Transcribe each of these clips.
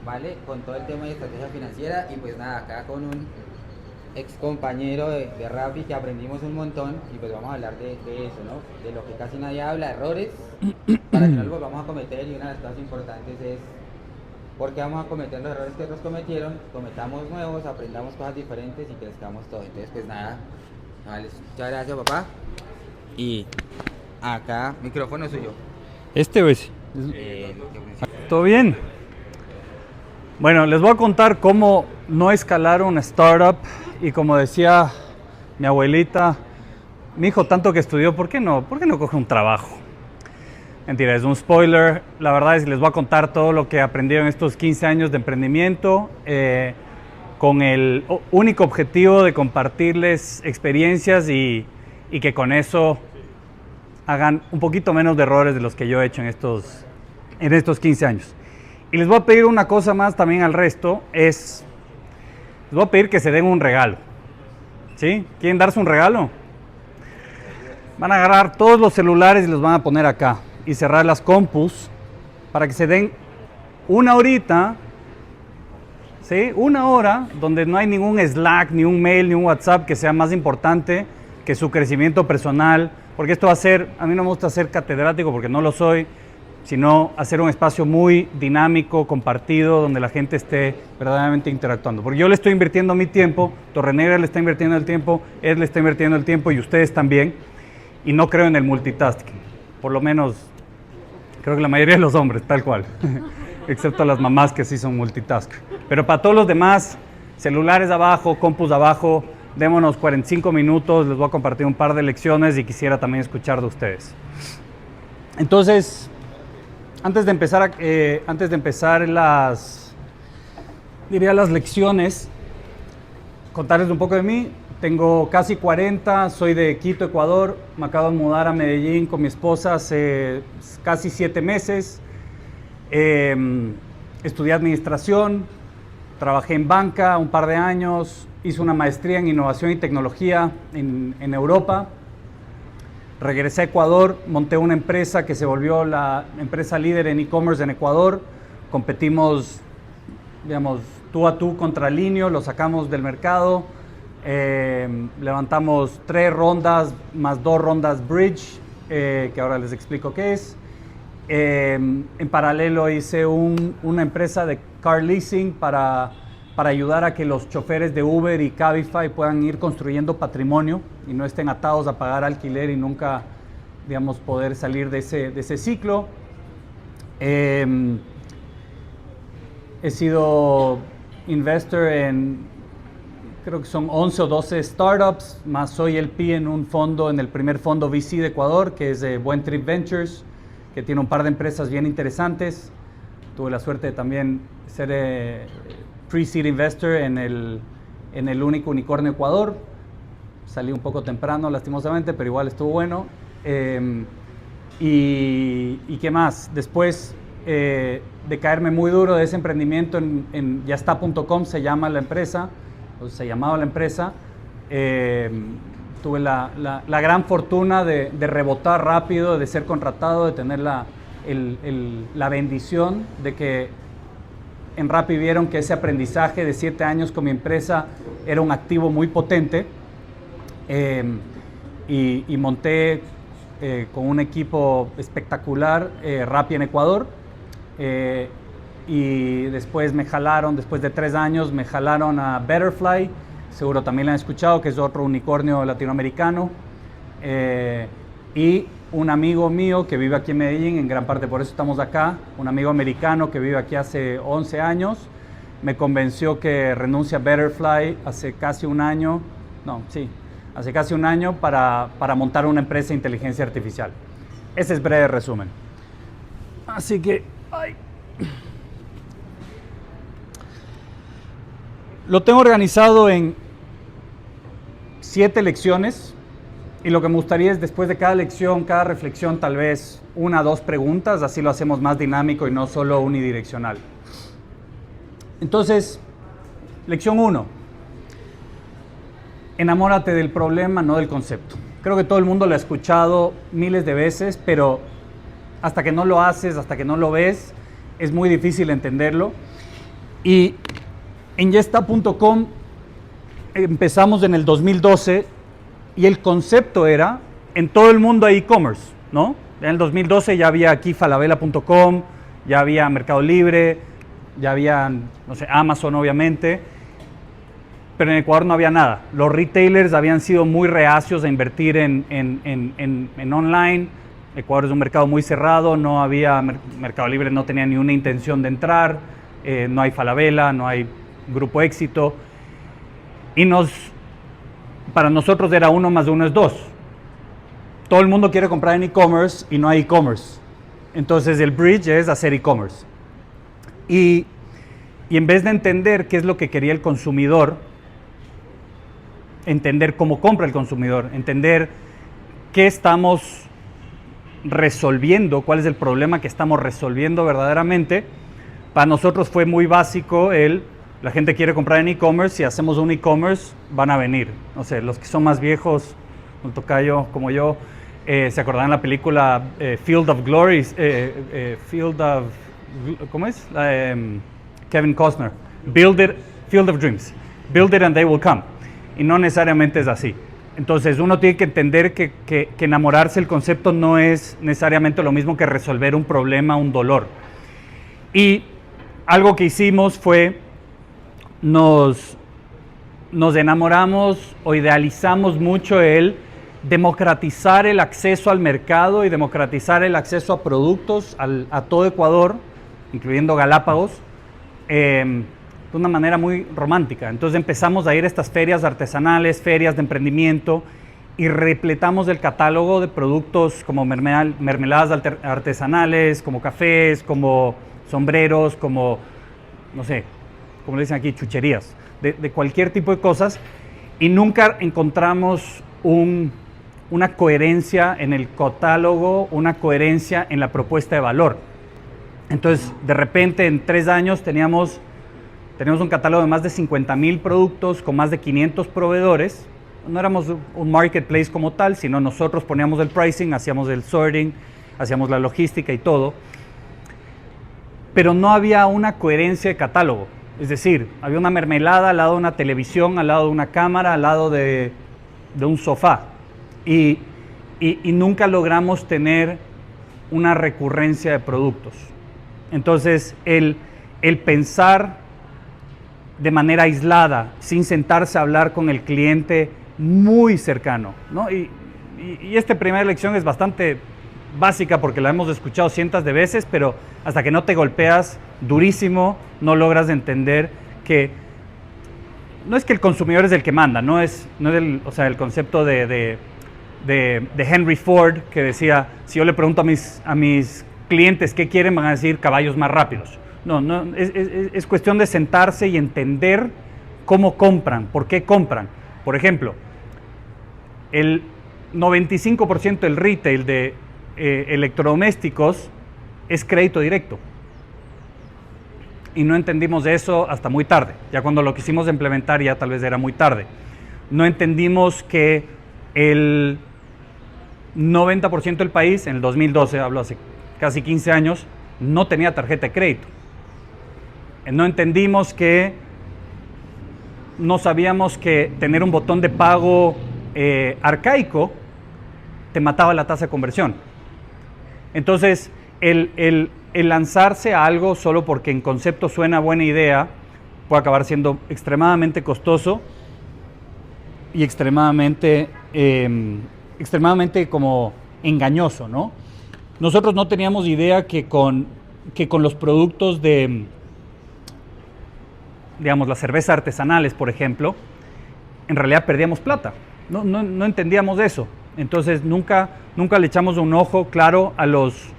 ¿vale? Con todo el tema de estrategia financiera y pues nada, acá con un ex compañero de Rappi que aprendimos un montón y pues vamos a hablar de eso, ¿no? De lo que casi nadie habla, errores, para que no los volvamos a cometer y una de las cosas importantes es por qué vamos a cometer los errores que otros cometieron, cometamos nuevos, aprendamos cosas diferentes y crezcamos todo. Entonces pues nada, vale, muchas gracias papá y acá, micrófono suyo. Este, pues. Que funcione. ¿Todo bien? Bueno, les voy a contar cómo no escalar una startup y como decía mi abuelita, mi hijo tanto que estudió, ¿por qué no coge un trabajo? Mentira, es un spoiler. La verdad es que les voy a contar todo lo que aprendí en estos 15 años de emprendimiento con el único objetivo de compartirles experiencias y que con eso hagan un poquito menos de errores de los que yo he hecho en estos 15 años. Y les voy a pedir una cosa más también al resto, les voy a pedir que se den un regalo. ¿Sí? ¿Quieren darse un regalo? Van a agarrar todos los celulares y los van a poner acá y cerrar las compus para que se den una horita, ¿sí? Una hora donde no hay ningún Slack, ni un mail, ni un WhatsApp que sea más importante que su crecimiento personal, porque esto va a ser, a mí no me gusta ser catedrático porque no lo soy, sino hacer un espacio muy dinámico, compartido, donde la gente esté verdaderamente interactuando. Porque yo le estoy invirtiendo mi tiempo, Torrenegra le está invirtiendo el tiempo, Ed le está invirtiendo el tiempo y ustedes también, y no creo en el multitasking, por lo menos creo que la mayoría de los hombres, tal cual, excepto las mamás que sí son multitask. Pero para todos los demás, celulares abajo, compus abajo, démonos 45 minutos, les voy a compartir un par de lecciones y quisiera también escuchar de ustedes. Entonces, antes de empezar las lecciones, contarles un poco de mí. Tengo casi 40, soy de Quito, Ecuador. Me acabo de mudar a Medellín con mi esposa hace casi 7 meses. Estudié administración, trabajé en banca un par de años, hice una maestría en innovación y tecnología en Europa. Regresé a Ecuador, monté una empresa que se volvió la empresa líder en e-commerce en Ecuador. Competimos, digamos, tú a tú contra Linio, lo sacamos del mercado. Levantamos 3 rondas más 2 rondas bridge, que ahora les explico qué es. En paralelo hice una empresa de car leasing para ayudar a que los choferes de Uber y Cabify puedan ir construyendo patrimonio y no estén atados a pagar alquiler y nunca, digamos, poder salir de ese ciclo. He sido investor en, creo que son 11 o 12 startups, más soy LP en un fondo, en el primer fondo VC de Ecuador, que es Buen Trip Ventures, que tiene un par de empresas bien interesantes. Tuve la suerte de también ser pre-seed investor en el único unicornio Ecuador. Salí un poco temprano, lastimosamente, pero igual estuvo bueno. ¿Y qué más? Después de caerme muy duro de ese emprendimiento en yasta.com, se llamaba la empresa, tuve la gran fortuna de rebotar rápido, de ser contratado, de tener la bendición de que en Rappi vieron que ese aprendizaje de 7 años con mi empresa era un activo muy potente, y monté con un equipo espectacular Rappi en Ecuador, y después después de 3 años me jalaron a Betterfly, seguro también lo han escuchado, que es otro unicornio latinoamericano, y un amigo mío que vive aquí en Medellín, en gran parte por eso estamos acá, un amigo americano que vive aquí hace 11 años, me convenció que renuncie a Betterfly hace casi un año para montar una empresa de inteligencia artificial. Ese es breve resumen. Así que, lo tengo organizado en 7 lecciones. Y lo que me gustaría es, después de cada lección, cada reflexión, tal vez 1 o 2 preguntas, así lo hacemos más dinámico y no solo unidireccional. Entonces, lección 1. Enamórate del problema, no del concepto. Creo que todo el mundo lo ha escuchado miles de veces, pero hasta que no lo haces, hasta que no lo ves, es muy difícil entenderlo. Y en yesta.com empezamos en el 2012 y el concepto era, en todo el mundo hay e-commerce, ¿no? En el 2012 ya había aquí falabella.com, ya había Mercado Libre, ya había, no sé, Amazon obviamente, pero en Ecuador no había nada. Los retailers habían sido muy reacios a invertir en online. Ecuador es un mercado muy cerrado, no había, Mercado Libre no tenía ni una intención de entrar, no hay Falabella, no hay Grupo Éxito. Y para nosotros era 1 más 1 es 2. Todo el mundo quiere comprar en e-commerce y no hay e-commerce. Entonces el bridge es hacer e-commerce. Y en vez de entender qué es lo que quería el consumidor, entender cómo compra el consumidor, entender qué estamos resolviendo, cuál es el problema que estamos resolviendo verdaderamente, para nosotros fue muy básico la gente quiere comprar en e-commerce, si hacemos un e-commerce van a venir. No sé, los que son más viejos, un tocayo como yo, se acordarán la película Field of Glory, ¿cómo es? Kevin Costner, Field of Dreams, build it and they will come. Y no necesariamente es así. Entonces uno tiene que entender que enamorarse del concepto no es necesariamente lo mismo que resolver un problema, un dolor. Y algo que hicimos fue, nos enamoramos o idealizamos mucho el democratizar el acceso al mercado y democratizar el acceso a productos a todo Ecuador, incluyendo Galápagos, de una manera muy romántica. Entonces empezamos a ir a estas ferias artesanales, ferias de emprendimiento, y repletamos el catálogo de productos como mermeladas artesanales, como cafés, como sombreros, como, no sé, como le dicen aquí, chucherías, de cualquier tipo de cosas, y nunca encontramos una coherencia en el catálogo, una coherencia en la propuesta de valor. Entonces, de repente, en 3 años teníamos un catálogo de más de 50,000 productos con más de 500 proveedores. No éramos un marketplace como tal, sino nosotros poníamos el pricing, hacíamos el sorting, hacíamos la logística y todo. Pero no había una coherencia de catálogo. Es decir, había una mermelada al lado de una televisión, al lado de una cámara, al lado de un sofá. Y nunca logramos tener una recurrencia de productos. Entonces, el pensar de manera aislada, sin sentarse a hablar con el cliente muy cercano, ¿no? Y esta primera lección es bastante básica porque la hemos escuchado cientos de veces, pero hasta que no te golpeas durísimo, no logras entender que no es que el consumidor es el que manda, no es el concepto de Henry Ford que decía, si yo le pregunto a mis clientes qué quieren, van a decir caballos más rápidos. No, es cuestión de sentarse y entender cómo compran, por qué compran. Por ejemplo, el 95% del retail de electrodomésticos es crédito directo. Y no entendimos eso hasta muy tarde. Ya cuando lo quisimos implementar ya tal vez era muy tarde. No entendimos que el 90% del país, en el 2012, hablo hace casi 15 años, no tenía tarjeta de crédito. No entendimos no sabíamos que tener un botón de pago arcaico te mataba la tasa de conversión. Entonces, el lanzarse a algo solo porque en concepto suena buena idea puede acabar siendo extremadamente costoso y extremadamente como engañoso, ¿no? Nosotros no teníamos idea que con los productos de, digamos, las cervezas artesanales, por ejemplo, en realidad perdíamos plata. No entendíamos eso. Entonces nunca le echamos un ojo claro a los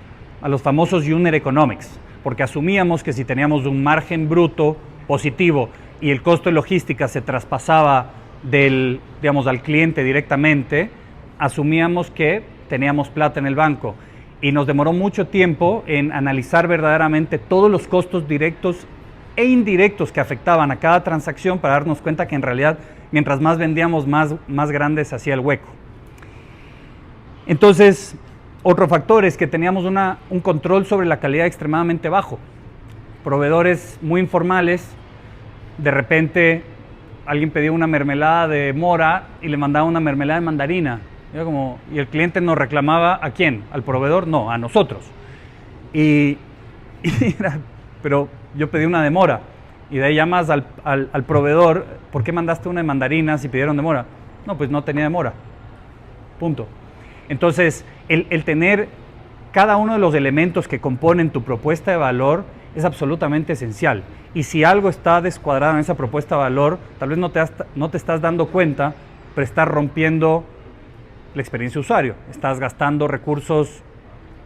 famosos unit economics, porque asumíamos que si teníamos un margen bruto positivo y el costo de logística se traspasaba al cliente directamente, asumíamos que teníamos plata en el banco. Y nos demoró mucho tiempo en analizar verdaderamente todos los costos directos e indirectos que afectaban a cada transacción para darnos cuenta que en realidad mientras más vendíamos más grande se hacía el hueco. Entonces, otro factor es que teníamos un control sobre la calidad extremadamente bajo. proveedores muy informales, de repente alguien pedía una mermelada de mora y le mandaba una mermelada de mandarina. Y el cliente nos reclamaba, ¿a quién? ¿Al proveedor? No, a nosotros. Y era, pero yo pedí una de mora. Y de ahí llamas al proveedor, ¿por qué mandaste una de mandarinas y pidieron de mora? No, pues no tenía de mora. Punto. Entonces, el tener cada uno de los elementos que componen tu propuesta de valor es absolutamente esencial. Y si algo está descuadrado en esa propuesta de valor, tal vez no te estás dando cuenta, pero estás rompiendo la experiencia de usuario. Estás gastando recursos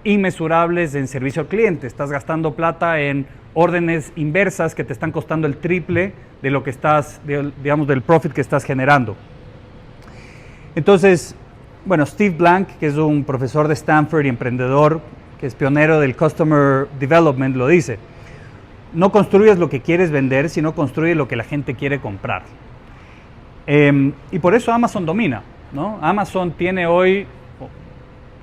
inmesurables en servicio al cliente, estás gastando plata en órdenes inversas que te están costando el triple de lo que estás, digamos, del profit que estás generando. Entonces, bueno, Steve Blank, que es un profesor de Stanford y emprendedor, que es pionero del Customer Development, lo dice: no construyes lo que quieres vender, sino construyes lo que la gente quiere comprar. Y por eso Amazon domina, ¿no? Amazon tiene hoy,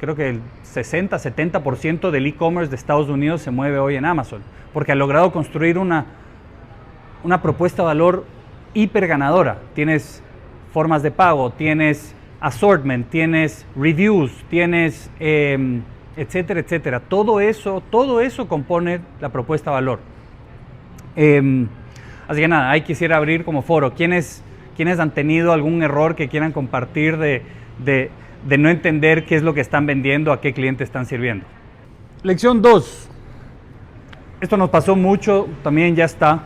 creo que el 60-70% del e-commerce de Estados Unidos se mueve hoy en Amazon, porque ha logrado construir una propuesta de valor hiper ganadora. Tienes formas de pago, tienes assortment, tienes reviews, tienes etcétera, etcétera. Todo eso compone la propuesta de valor. Así que nada, ahí quisiera abrir como foro. ¿Quiénes han tenido algún error que quieran compartir de no entender qué es lo que están vendiendo, a qué cliente están sirviendo? Lección 2. Esto nos pasó mucho, también ya está,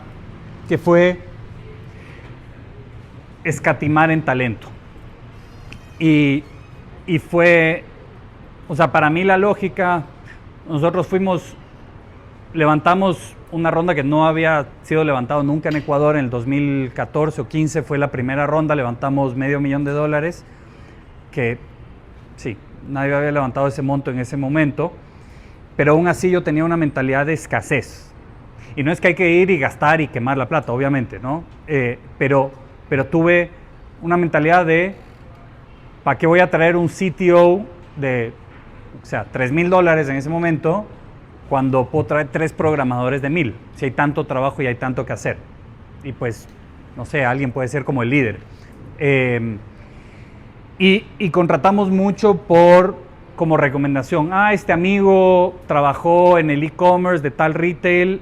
que fue escatimar en talento. Y fue, o sea, para mí la lógica, nosotros levantamos una ronda que no había sido levantado nunca en Ecuador. En el 2014 o 15 fue la primera ronda, levantamos $500,000, que sí, nadie había levantado ese monto en ese momento, pero aún así yo tenía una mentalidad de escasez. Y no es que hay que ir y gastar y quemar la plata, obviamente, ¿no? Pero tuve una mentalidad de, ¿para qué voy a traer un CTO de, o sea, $3,000 en ese momento, cuando puedo traer 3 programadores de 1,000? Si hay tanto trabajo y hay tanto que hacer. Y pues, no sé, alguien puede ser como el líder. Y contratamos mucho como recomendación. Este amigo trabajó en el e-commerce de tal retail,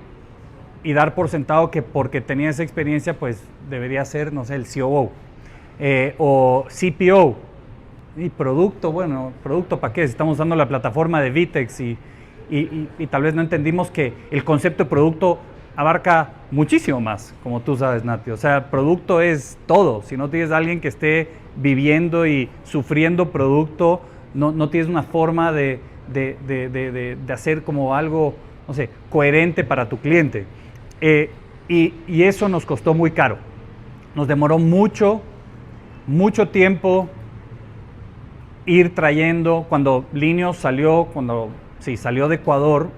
y dar por sentado que porque tenía esa experiencia, pues debería ser, no sé, el COO o CPO. Y producto, bueno, ¿producto para qué? Si estamos usando la plataforma de Vitex y tal vez no entendimos que el concepto de producto abarca muchísimo más, como tú sabes, Nati. O sea, producto es todo. Si no tienes a alguien que esté viviendo y sufriendo producto, no tienes una forma de hacer como algo, no sé, coherente para tu cliente. Y eso nos costó muy caro. Nos demoró mucho tiempo ir trayendo. Cuando Linio salió, salió de Ecuador,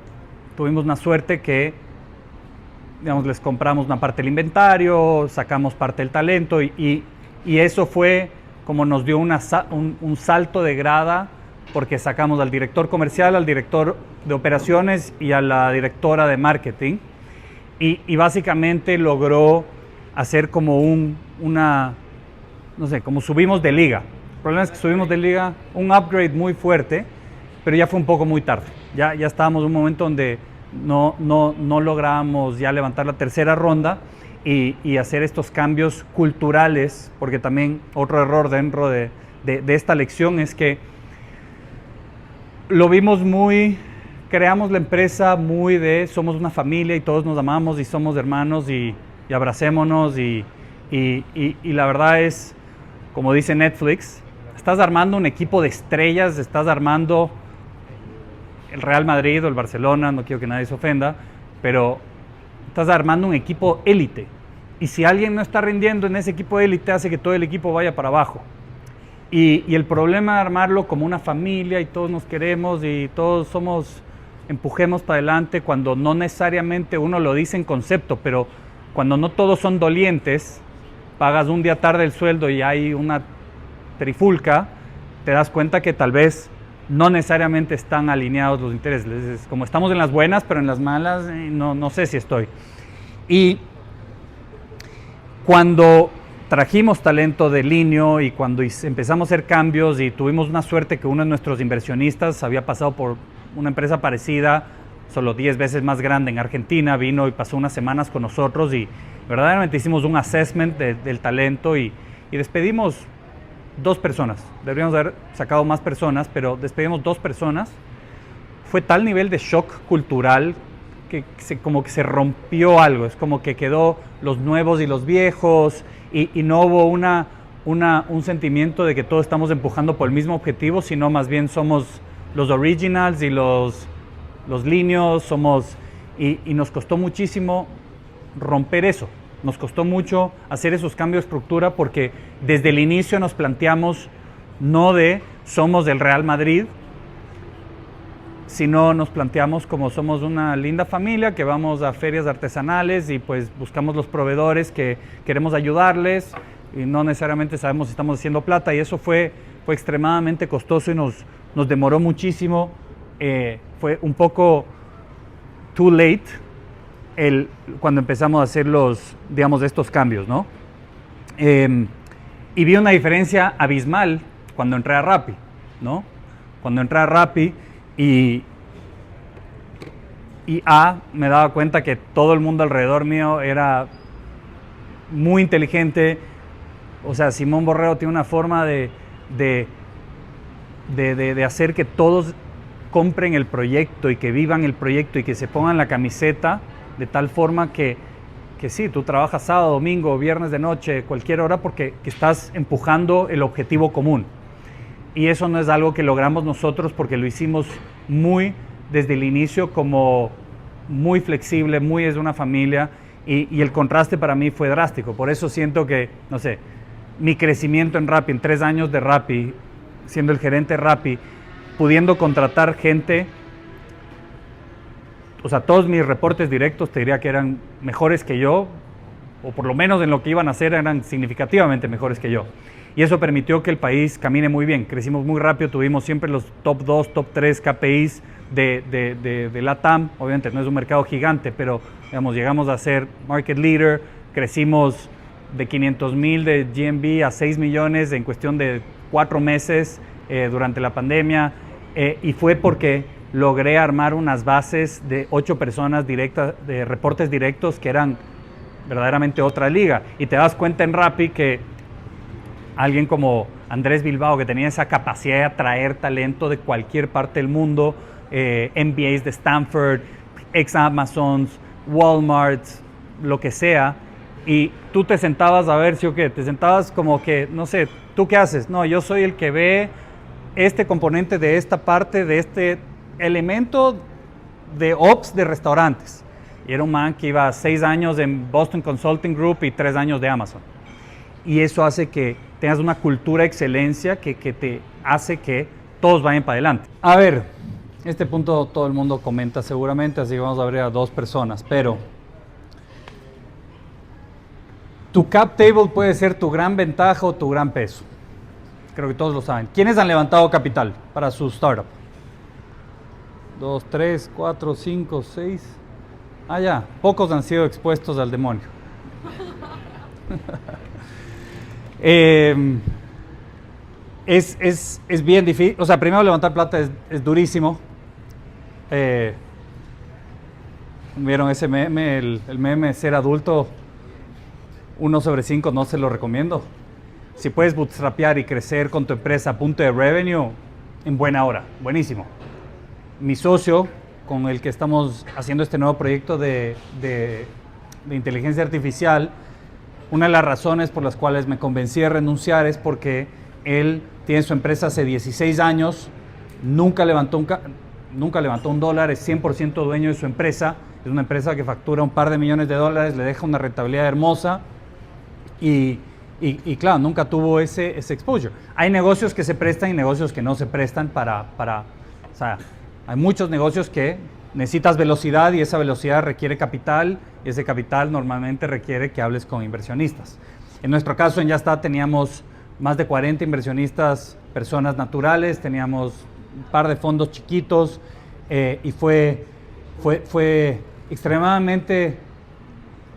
tuvimos una suerte que, digamos, les compramos una parte del inventario, sacamos parte del talento y eso fue como nos dio un salto de grada, porque sacamos al director comercial, al director de operaciones y a la directora de marketing, y básicamente logró hacer como no sé, como subimos de liga. El problema es que subimos de liga, un upgrade muy fuerte, pero ya fue un poco muy tarde. Ya estábamos en un momento donde no lográbamos ya levantar la tercera ronda y hacer estos cambios culturales, porque también otro error dentro de esta lección es que lo vimos creamos la empresa muy de somos una familia y todos nos amamos y somos hermanos y abracémonos y la verdad es, como dice Netflix, estás armando un equipo de estrellas, estás armando el Real Madrid o el Barcelona, no quiero que nadie se ofenda, pero estás armando un equipo élite. Y si alguien no está rindiendo en ese equipo élite, hace que todo el equipo vaya para abajo. Y el problema de armarlo como una familia y todos nos queremos y todos empujemos para adelante, cuando no necesariamente uno lo dice en concepto, pero cuando no todos son dolientes, pagas un día tarde el sueldo y hay una trifulca, te das cuenta que tal vez no necesariamente están alineados los intereses. Es como estamos en las buenas, pero en las malas no sé si estoy. Y cuando trajimos talento de Linio y cuando empezamos a hacer cambios y tuvimos una suerte que uno de nuestros inversionistas había pasado por una empresa parecida, solo 10 veces más grande en Argentina, vino y pasó unas semanas con nosotros y verdaderamente hicimos un assessment del talento y despedimos 2 personas. Deberíamos haber sacado más personas, pero despedimos 2 personas. Fue tal nivel de shock cultural que como que se rompió algo. Es como que quedó los nuevos y los viejos y no hubo un sentimiento de que todos estamos empujando por el mismo objetivo, sino más bien somos los originals y los líneos, y nos costó muchísimo romper eso. Nos costó mucho hacer esos cambios de estructura porque desde el inicio nos planteamos no de somos del Real Madrid, sino nos planteamos como somos una linda familia que vamos a ferias artesanales y pues buscamos los proveedores que queremos ayudarles y no necesariamente sabemos si estamos haciendo plata, y eso fue extremadamente costoso y nos demoró muchísimo. Fue un poco too late cuando empezamos a hacer estos cambios, ¿no? Y vi una diferencia abismal cuando entré a Rappi, ¿no? Cuando entré a Rappi y me daba cuenta que todo el mundo alrededor mío era muy inteligente. O sea, Simón Borrero tiene una forma de hacer que todos compren el proyecto y que vivan el proyecto y que se pongan la camiseta de tal forma que sí, tú trabajas sábado, domingo, viernes de noche, cualquier hora porque estás empujando el objetivo común. Y eso no es algo que logramos nosotros porque lo hicimos desde el inicio como muy flexible, muy es una familia y el contraste para mí fue drástico. Por eso siento que, no sé, mi crecimiento en Rappi, en 3 años de Rappi, siendo el gerente de Rappi, pudiendo contratar gente, o sea, todos mis reportes directos te diría que eran mejores que yo, o por lo menos en lo que iban a hacer eran significativamente mejores que yo. Y eso permitió que el país camine muy bien. Crecimos muy rápido, tuvimos siempre los top 2, top 3 KPIs de LATAM. Obviamente no es un mercado gigante, pero digamos, llegamos a ser market leader, crecimos de 500,000 de GMV a 6 millones en cuestión de 4 meses durante la pandemia, y fue porque logré armar unas bases de 8 personas directas, de reportes directos que eran verdaderamente otra liga. Y te das cuenta en Rappi que alguien como Andrés Bilbao, que tenía esa capacidad de atraer talento de cualquier parte del mundo, MBAs de Stanford, ex-Amazons, Walmart, lo que sea, y tú te sentabas a ver, ¿sí o qué? Te sentabas como que, no sé, ¿tú qué haces? No, yo soy el que ve este componente de esta parte, de este elemento de ops de restaurantes. Y era un man que iba 6 años en Boston Consulting Group y 3 años de Amazon. Y eso hace que tengas una cultura de excelencia que te hace que todos vayan para adelante. A ver, este punto todo el mundo comenta seguramente, así que vamos a ver a 2 personas, pero tu cap table puede ser tu gran ventaja o tu gran peso. Creo que todos lo saben. ¿Quiénes han levantado capital para su startup? 2, 3, 4, 5, 6. Ah, ya, pocos han sido expuestos al demonio. Es bien difícil. O sea, primero levantar plata es durísimo. ¿Vieron ese meme? El meme ser adulto 1/5, no se lo recomiendo. Si puedes bootstrapear y crecer con tu empresa a punto de revenue, en buena hora, buenísimo. Mi socio, con el que estamos haciendo este nuevo proyecto de inteligencia artificial, una de las razones por las cuales me convencí de renunciar es porque él tiene su empresa hace 16 años, nunca levantó un dólar, es 100% dueño de su empresa, es una empresa que factura un par de millones de dólares, le deja una rentabilidad hermosa y claro, nunca tuvo ese exposure. Hay negocios que se prestan y negocios que no se prestan o sea, hay muchos negocios que necesitas velocidad y esa velocidad requiere capital y ese capital normalmente requiere que hables con inversionistas. En nuestro caso en Ya Está teníamos más de 40 inversionistas, personas naturales, teníamos un par de fondos chiquitos y fue extremadamente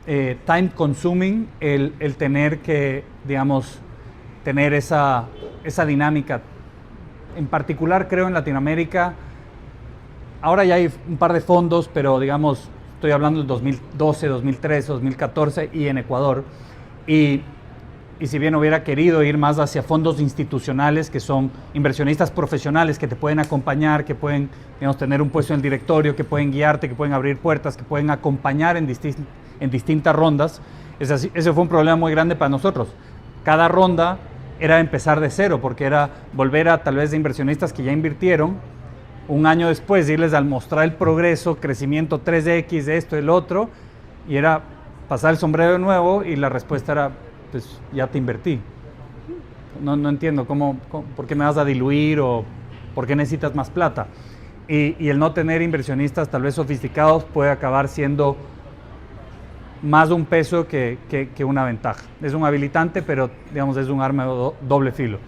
time consuming el tener que, digamos, tener esa dinámica. En particular creo en Latinoamérica, ahora ya hay un par de fondos, pero digamos, estoy hablando del 2012, 2013, 2014 y en Ecuador. Y si bien hubiera querido ir más hacia fondos institucionales, que son inversionistas profesionales que te pueden acompañar, que pueden, digamos, tener un puesto en el directorio, que pueden guiarte, que pueden abrir puertas, que pueden acompañar en distintas rondas, ese fue un problema muy grande para nosotros. Cada ronda era empezar de cero, porque era volver a tal vez de inversionistas que ya invirtieron, un año después irles a mostrar el progreso, crecimiento 3X, esto, el otro, y era pasar el sombrero de nuevo y la respuesta era, pues ya te invertí. No entiendo por qué me vas a diluir o por qué necesitas más plata. Y el no tener inversionistas tal vez sofisticados puede acabar siendo más un peso que una ventaja. Es un habilitante, pero digamos es un arma de doble filo.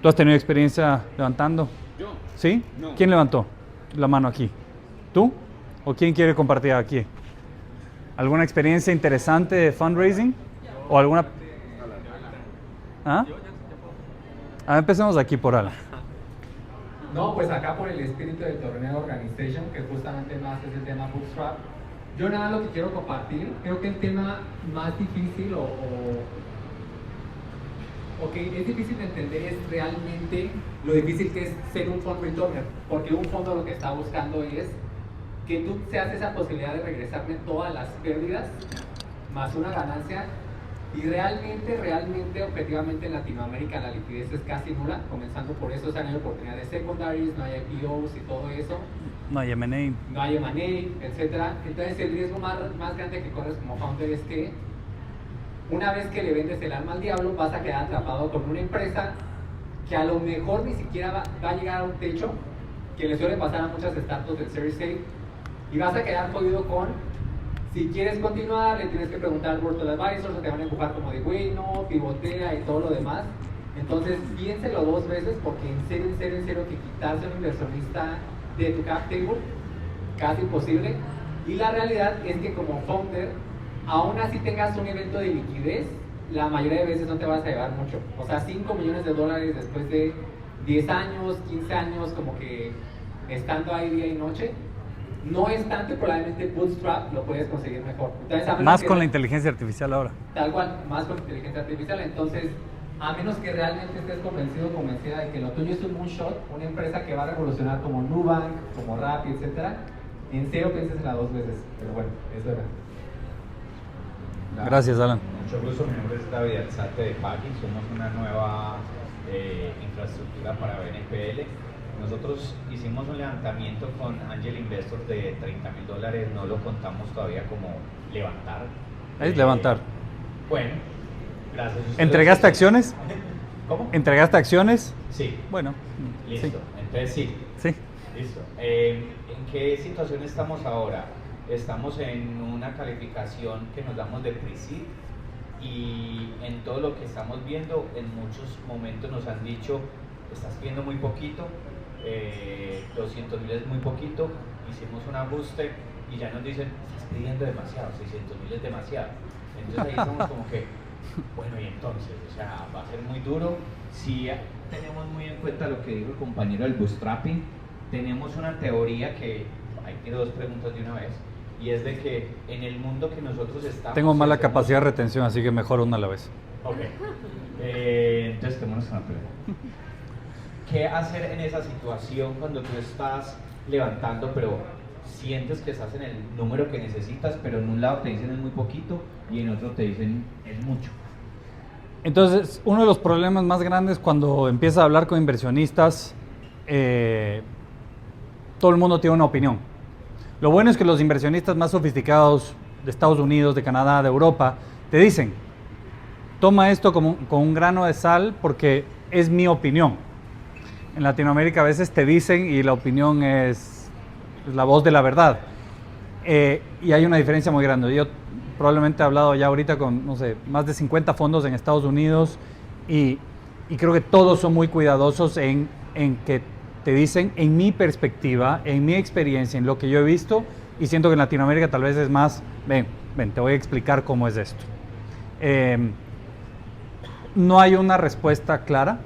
¿Tú has tenido experiencia levantando? ¿Yo? ¿Sí? No. ¿Quién levantó la mano aquí? ¿Tú? ¿O quién quiere compartir aquí? ¿Alguna experiencia interesante de fundraising? ¿O alguna? ¿Ah? Empecemos aquí por Alan. No, pues acá por el espíritu del Torneo Organization, que justamente más es el tema Bootstrap. Yo nada lo que quiero compartir, creo que el tema más difícil o que es difícil de entender es realmente lo difícil que es ser un fund returner, porque un fondo lo que está buscando es que tú seas esa posibilidad de regresarme todas las pérdidas más una ganancia. Y realmente, objetivamente en Latinoamérica la liquidez es casi nula, comenzando por eso, o sea, no hay oportunidad de secondaries, no hay IPOs y todo eso. No hay M&A. No hay M&A, etc. Entonces el riesgo más grande que corres como founder es que una vez que le vendes el alma al diablo vas a quedar atrapado con una empresa que a lo mejor ni siquiera va a llegar a un techo, que le suele pasar a muchas startups del Series A, y vas a quedar jodido con... Si quieres continuar, le tienes que preguntar al Board of Advisors, o te van a empujar como de güey, no, pivotea y todo lo demás. Entonces, piénselo dos veces, porque en serio que quitarse a un inversionista de tu cap table, casi imposible. Y la realidad es que como founder, aún así tengas un evento de liquidez, la mayoría de veces no te vas a llevar mucho. O sea, $5 millones después de 10 años, 15 años, como que estando ahí día y noche. No es tanto y probablemente Bootstrap lo puedes conseguir mejor. Entonces, más con la inteligencia artificial ahora. Tal cual, más con inteligencia artificial. Entonces, a menos que realmente estés convencido o convencida de que lo tuyo es un moonshot, una empresa que va a revolucionar como Nubank, como Rappi, etc., en serio piénsesela dos veces. Pero bueno, eso era. Gracias, Alan. Mucho gusto, mi nombre es David Alzate de Pagi, somos una nueva infraestructura para BNPL. Nosotros hicimos un levantamiento con Angel Investors de $30,000, no lo contamos todavía como levantar. Es levantar. Bueno, gracias. ¿Entregaste acciones? ¿Cómo? ¿Entregaste acciones? Sí. Bueno. Listo, Sí. entonces sí. Sí. Listo. ¿En qué situación estamos ahora? Estamos en una calificación que nos damos de pre-seed y en todo lo que estamos viendo, en muchos momentos nos han dicho, estás pidiendo muy poquito, 200,000 es muy poquito, hicimos un ajuste y ya nos dicen, estás pidiendo demasiado, 600,000 es demasiado. Entonces ahí estamos como que, bueno, y entonces, o sea, va a ser muy duro. Si tenemos muy en cuenta lo que dijo el compañero del bootstrapping, tenemos una teoría que, ahí tiene dos preguntas de una vez, y es de que en el mundo que nosotros estamos... Tengo mala capacidad de retención, así que mejor una a la vez. Ok, entonces tenemos una pregunta. ¿Qué hacer en esa situación cuando tú estás levantando, pero sientes que estás en el número que necesitas, pero en un lado te dicen es muy poquito y en otro te dicen es mucho? Entonces, uno de los problemas más grandes cuando empiezas a hablar con inversionistas, todo el mundo tiene una opinión. Lo bueno es que los inversionistas más sofisticados de Estados Unidos, de Canadá, de Europa, te dicen, toma esto con un grano de sal porque es mi opinión. En Latinoamérica a veces te dicen y la opinión es la voz de la verdad. Y hay una diferencia muy grande. Yo probablemente he hablado ya ahorita con, no sé, más de 50 fondos en Estados Unidos y creo que todos son muy cuidadosos en que te dicen, en mi perspectiva, en mi experiencia, en lo que yo he visto, y siento que en Latinoamérica tal vez es más, ven, te voy a explicar cómo es esto. No hay una respuesta clara.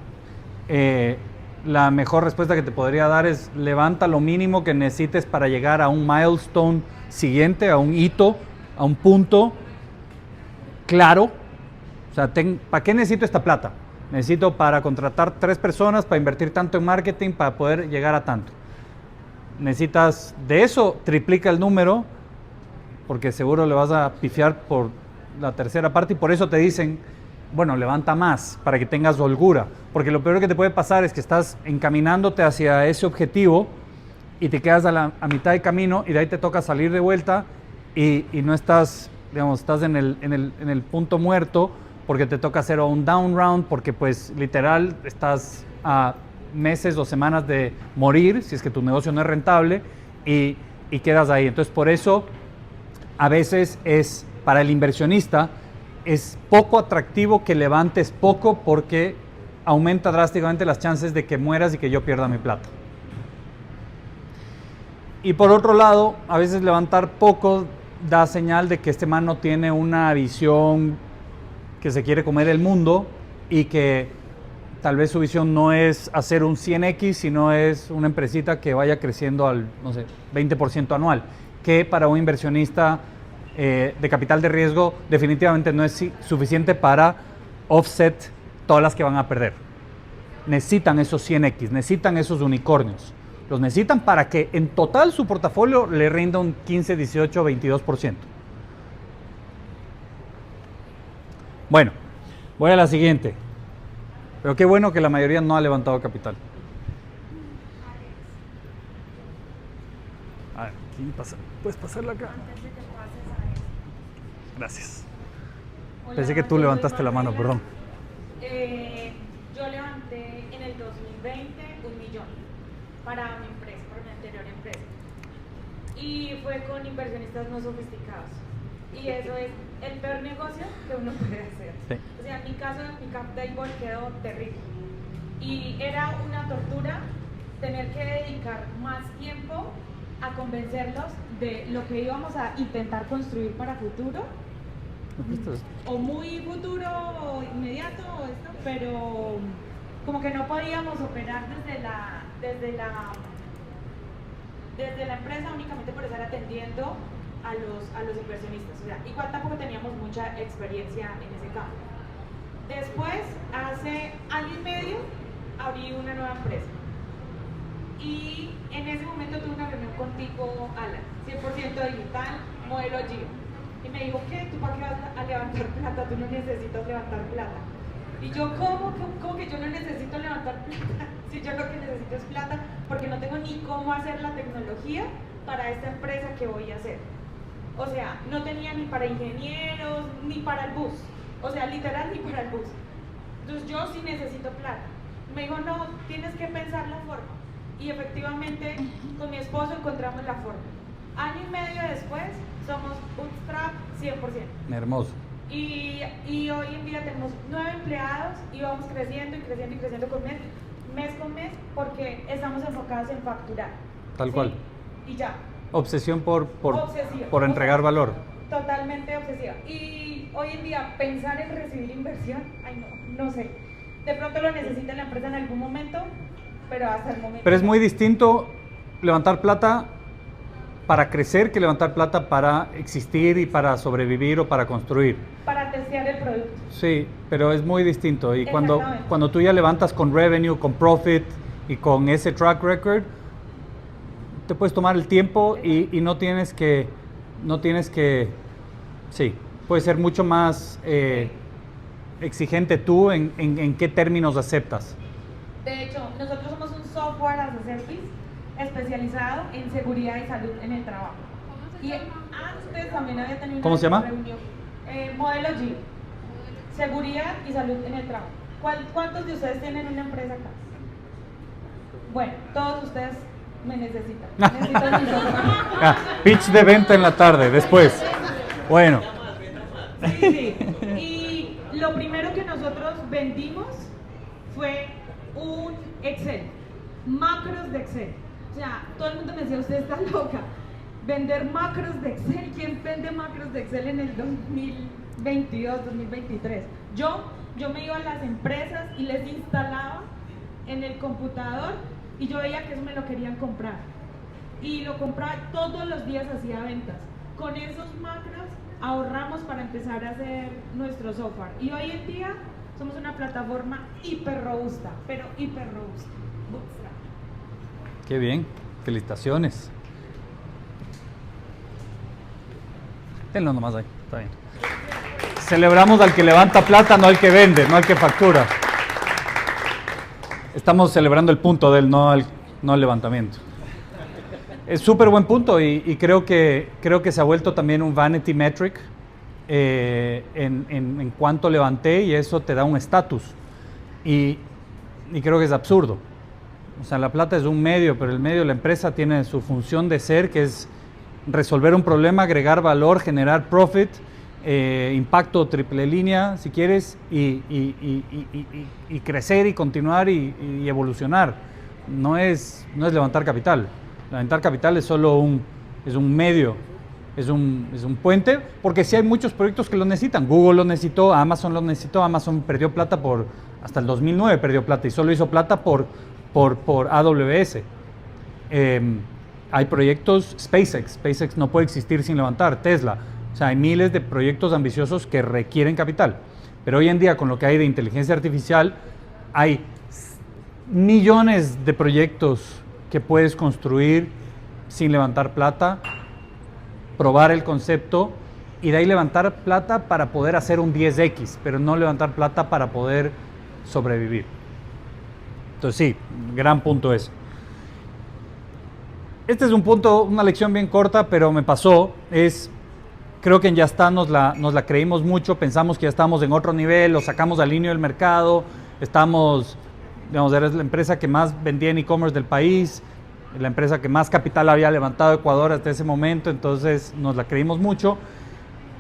La mejor respuesta que te podría dar es levanta lo mínimo que necesites para llegar a un milestone siguiente, a un hito, a un punto claro. O sea, ¿para qué necesito esta plata? Necesito para contratar 3 personas, para invertir tanto en marketing, para poder llegar a tanto. Necesitas de eso, triplica el número, porque seguro le vas a pifiar por la tercera parte, y por eso te dicen, bueno, levanta más para que tengas holgura, porque lo peor que te puede pasar es que estás encaminándote hacia ese objetivo y te quedas a mitad de camino, y de ahí te toca salir de vuelta y no estás, digamos, estás en el punto muerto, porque te toca hacer un down round, porque pues literal estás a meses o semanas de morir si es que tu negocio no es rentable, y quedas ahí. Entonces por eso a veces es, para el inversionista, es poco atractivo que levantes poco, porque aumenta drásticamente las chances de que mueras y que yo pierda mi plata. Y por otro lado, a veces levantar poco da señal de que este man no tiene una visión, que se quiere comer el mundo, y que tal vez su visión no es hacer un 100x, sino es una empresita que vaya creciendo al, no sé, 20% anual, que para un inversionista de capital de riesgo definitivamente no es suficiente para offset todas las que van a perder. Necesitan esos 100x, necesitan esos unicornios. Los necesitan para que en total su portafolio le rinda un 15, 18, 22%. Bueno, voy a la siguiente. Pero qué bueno que la mayoría no ha levantado capital. A ver, ¿quién pasa? ¿Puedes pasarla acá? Gracias. Hola, Pensé que tú yo levantaste soy la mano, Marcela. perdón. Yo levanté en el 2020 $1 millón para mi empresa, para mi anterior empresa. Y fue con inversionistas no sofisticados. Y eso es el peor negocio que uno puede hacer. Sí. O sea, en mi caso, mi cap table quedó terrible. Y era una tortura tener que dedicar más tiempo a convencerlos de lo que íbamos a intentar construir para futuro, o muy futuro o inmediato o esto, pero como que no podíamos operar desde la empresa únicamente por estar atendiendo a los inversionistas, o sea, igual tampoco teníamos mucha experiencia en ese campo. Después, hace año y medio, abrí una nueva empresa. Y en ese momento tuve una reunión contigo, Alan, 100% digital, modelo Giro. Y me dijo, ¿qué? ¿Tú para qué vas a levantar plata? Tú no necesitas levantar plata. Y yo, ¿cómo que yo no necesito levantar plata? Si yo lo que necesito es plata, porque no tengo ni cómo hacer la tecnología para esta empresa que voy a hacer. O sea, no tenía ni para ingenieros, ni para el bus. O sea, literal, ni para el bus. Entonces yo sí necesito plata. Me dijo, no, tienes que pensar la forma. Y efectivamente, con mi esposo encontramos la forma. Año y medio después, somos bootstrap 100%. Hermoso. Y hoy en día tenemos 9 empleados y vamos creciendo y creciendo y creciendo mes con mes, porque estamos enfocados en facturar. Tal ¿sí? cual. Y ya. Obsesión Obsesiva. por entregar valor. Totalmente obsesiva. Y hoy en día pensar en recibir inversión, ay no sé. De pronto lo necesita la empresa en algún momento, pero hasta el momento. Pero es muy distinto levantar plata para crecer que levantar plata para existir y para sobrevivir o para construir. Para testear el producto. Sí, pero es muy distinto. Y Exactamente. cuando tú ya levantas con revenue, con profit y con ese track record, te puedes tomar el tiempo y no tienes que, sí, puedes ser mucho más exigente tú en qué términos aceptas. De hecho, nosotros somos un software as a service especializado en seguridad y salud en el trabajo. Y antes también había tenido ¿Cómo se llama? reunión. Modelo G. Seguridad y salud en el trabajo. ¿Cuántos de ustedes tienen una empresa acá? Bueno, todos ustedes me necesitan. Necesitan mi software. Pitch de venta en la tarde, después. Bueno. Sí. Y lo primero que nosotros vendimos fue un Excel. macros de Excel. O sea, todo el mundo me decía, usted está loca. Vender macros de Excel, ¿quién vende macros de Excel en el 2022, 2023? Yo me iba a las empresas y les instalaba en el computador y yo veía que eso me lo querían comprar. Y lo compraba todos los días, hacía ventas. Con esos macros ahorramos para empezar a hacer nuestro software. Y hoy en día somos una plataforma hiper robusta, pero hiper robusta. Bootstrap. Qué bien, felicitaciones. Tenlo nomás ahí, está bien. Celebramos al que levanta plata, no al que vende, no al que factura. Estamos celebrando el punto del no al levantamiento. Es súper buen punto y creo que se ha vuelto también un vanity metric en cuánto levanté, y eso te da un estatus. Y creo que es absurdo. O sea, la plata es un medio, pero el medio, la empresa, tiene su función de ser, que es resolver un problema, agregar valor, generar profit, impacto triple línea, si quieres, y crecer y continuar y evolucionar. No es levantar capital. Levantar capital es solo un medio, es un puente, porque sí hay muchos proyectos que lo necesitan. Google lo necesitó, Amazon lo necesitó. Amazon perdió plata hasta el 2009 perdió plata, y solo hizo plata por AWS. Hay proyectos, SpaceX no puede existir sin levantar, Tesla. O sea, hay miles de proyectos ambiciosos que requieren capital. Pero hoy en día, con lo que hay de inteligencia artificial, hay millones de proyectos que puedes construir sin levantar plata, probar el concepto y de ahí levantar plata para poder hacer un 10X, pero no levantar plata para poder sobrevivir. Entonces sí, gran punto ese. Este es un punto, una lección bien corta, pero me pasó. Creo que en Ya Está nos la creímos mucho, pensamos que ya estamos en otro nivel, lo sacamos al línea del mercado, era la empresa que más vendía en e-commerce del país, la empresa que más capital había levantado Ecuador hasta ese momento, entonces nos la creímos mucho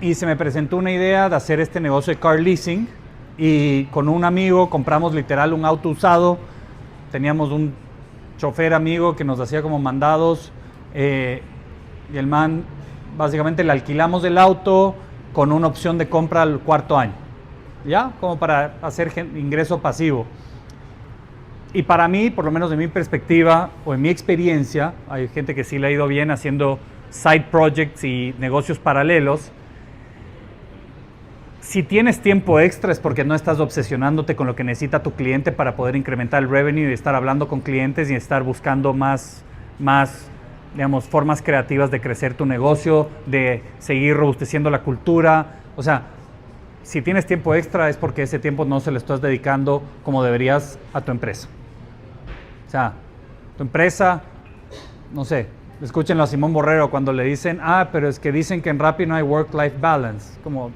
y se me presentó una idea de hacer este negocio de car leasing, y con un amigo compramos literal un auto usado. Teníamos un chofer amigo que nos hacía como mandados, y el man, básicamente le alquilamos el auto con una opción de compra al cuarto año, ¿ya? Como para hacer ingreso pasivo. Y para mí, por lo menos de mi perspectiva o en mi experiencia, hay gente que sí le ha ido bien haciendo side projects y negocios paralelos. Si tienes tiempo extra es porque no estás obsesionándote con lo que necesita tu cliente para poder incrementar el revenue y estar hablando con clientes y estar buscando más, digamos, formas creativas de crecer tu negocio, de seguir robusteciendo la cultura. O sea, si tienes tiempo extra es porque ese tiempo no se lo estás dedicando como deberías a tu empresa. O sea, tu empresa, no sé, escúchenlo a Simón Borrero cuando le dicen, pero es que dicen que en Rappi no hay work-life balance. Como,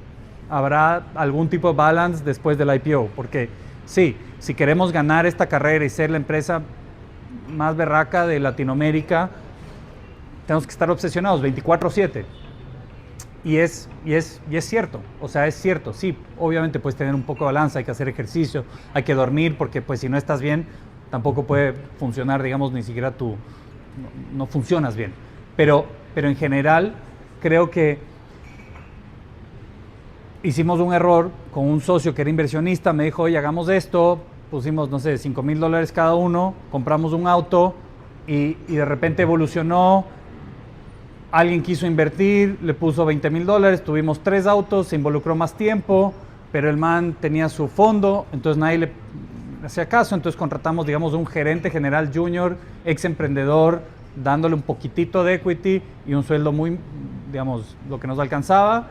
¿habrá algún tipo de balance después del IPO? Porque sí, si queremos ganar esta carrera y ser la empresa más berraca de Latinoamérica, tenemos que estar obsesionados 24/7. Y es cierto, o sea, es cierto, sí, obviamente puedes tener un poco de balance, hay que hacer ejercicio, hay que dormir, porque pues si no estás bien, tampoco puede funcionar, digamos, ni siquiera no funcionas bien. Pero en general, creo que hicimos un error con un socio que era inversionista, me dijo, oye, hagamos esto, pusimos, no sé, $5,000 cada uno, compramos un auto y de repente evolucionó. Alguien quiso invertir, le puso $20,000, tuvimos 3 autos, se involucró más tiempo, pero el man tenía su fondo, entonces nadie le hacía caso, entonces contratamos, digamos, un gerente general junior, ex emprendedor, dándole un poquitito de equity y un sueldo muy, digamos, lo que nos alcanzaba.